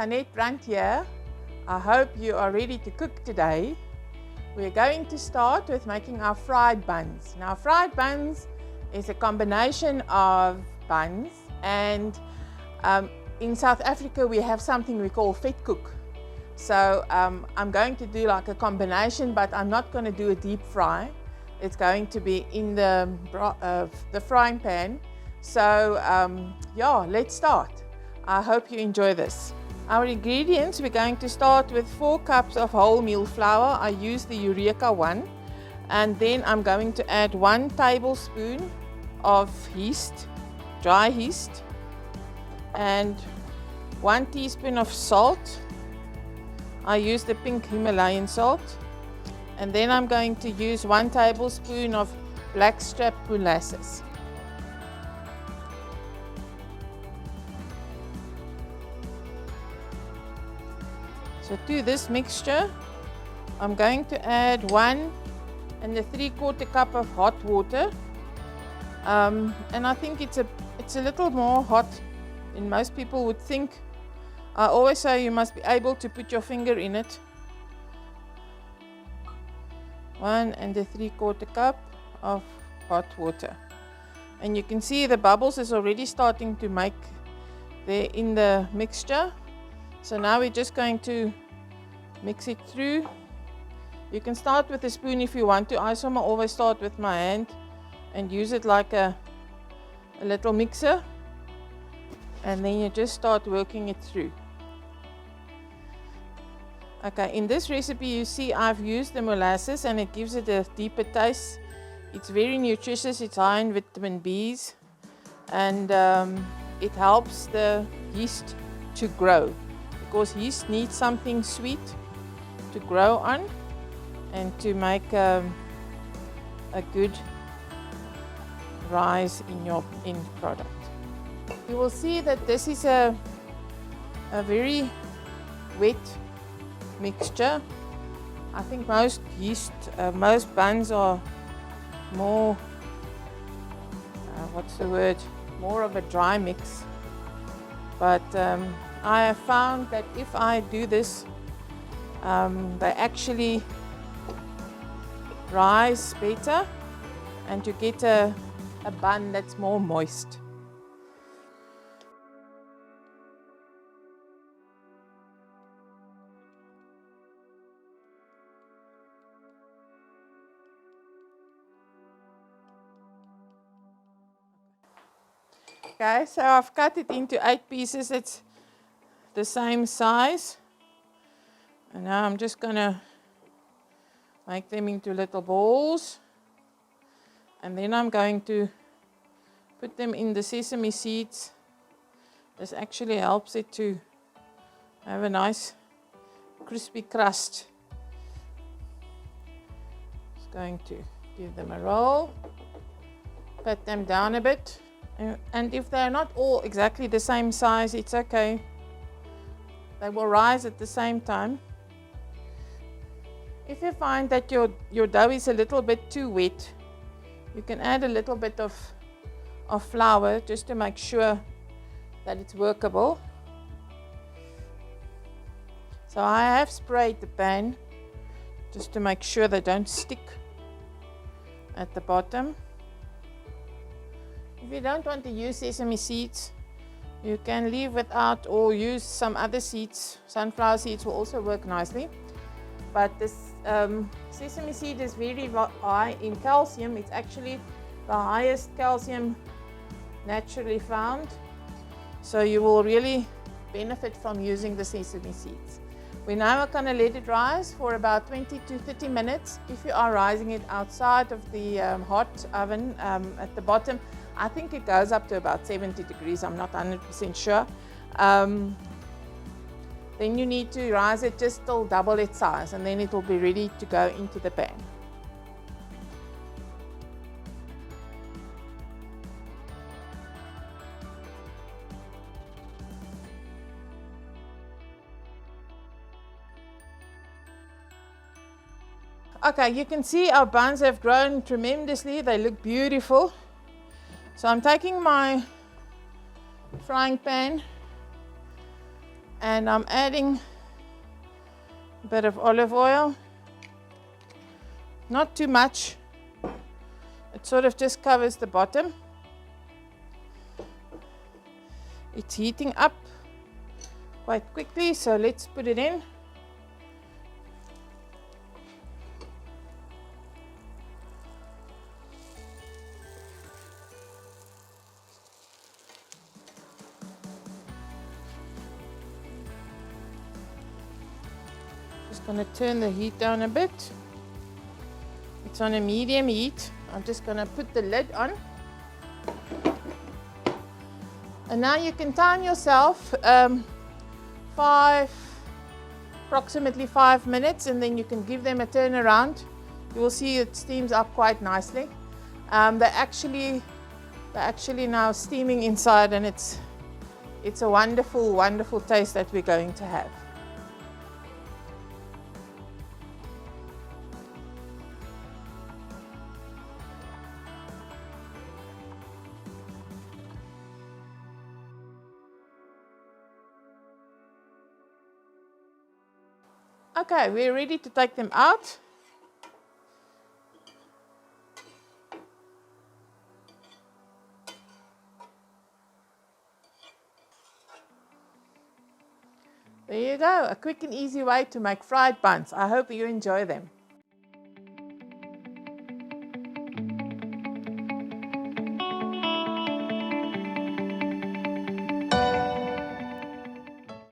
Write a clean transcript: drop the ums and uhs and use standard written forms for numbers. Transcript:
Annette Brandt here. I hope you are ready to cook today. We're going to start with making our fried buns. Now, fried buns is a combination of buns, and in South Africa we have something we call vet cook. So I'm going to do like a combination, but I'm not going to do a deep fry. It's going to be in the frying pan. So yeah, let's start. I hope you enjoy this. Our ingredients, we're going to start with 4 cups of wholemeal flour. I use the Eureka one. And then I'm going to add 1 tablespoon of yeast, dry yeast, and 1 teaspoon of salt. I use the pink Himalayan salt. And then I'm going to use 1 tablespoon of blackstrap molasses. So to this mixture, I'm going to add 1 3/4 cup of hot water. And I think it's a little more hot than most people would think. I always say you must be able to put your finger in it. 1 3/4 cup of hot water. And you can see the bubbles is already starting to make there in the mixture. So now we're just going to mix it through. You can start with a spoon if you want to. I always start with my hand and use it like a little mixer. And then you just start working it through. Okay, in this recipe you see I've used the molasses and it gives it a deeper taste. It's very nutritious, it's high in vitamin B's, and it helps the yeast to grow, because yeast needs something sweet to grow on and to make a good rise in your end product. You will see that this is a very wet mixture. I think most most buns are more, more of a dry mix. But I have found that if I do this, they actually rise better, and you get a bun that's more moist. Okay, so I've cut it into 8 pieces. It's the same size. And now I'm just going to make them into little balls. And then I'm going to put them in the sesame seeds. This actually helps it to have a nice crispy crust. Just going to give them a roll. Pat them down a bit. And if they're not all exactly the same size, it's okay. They will rise at the same time. If you find that your dough is a little bit too wet, you can add a little bit of flour just to make sure that it's workable. So I have sprayed the pan just to make sure they don't stick at the bottom. If you don't want to use sesame seeds, you can leave without or use some other seeds. Sunflower seeds will also work nicely. But this sesame seed is very high in calcium. It's actually the highest calcium naturally found. So you will really benefit from using the sesame seeds. We now are going to let it rise for about 20 to 30 minutes. If you are rising it outside of the hot oven at the bottom, I think it goes up to about 70 degrees. I'm not 100% sure. Then you need to rise it just till double its size, and then it will be ready to go into the pan. Okay, you can see our buns have grown tremendously. They look beautiful. So I'm taking my frying pan And I'm adding a bit of olive oil, not too much. It sort of just covers the bottom. It's heating up quite quickly, so let's put it in. Just going to turn the heat down a bit. It's on a medium heat. I'm just going to put the lid on. And now you can time yourself approximately 5 minutes, and then you can give them a turn around. You will see it steams up quite nicely. They're actually now steaming inside, and it's a wonderful, wonderful taste that we're going to have. Okay, we're ready to take them out. There you go, a quick and easy way to make fried buns. I hope you enjoy them.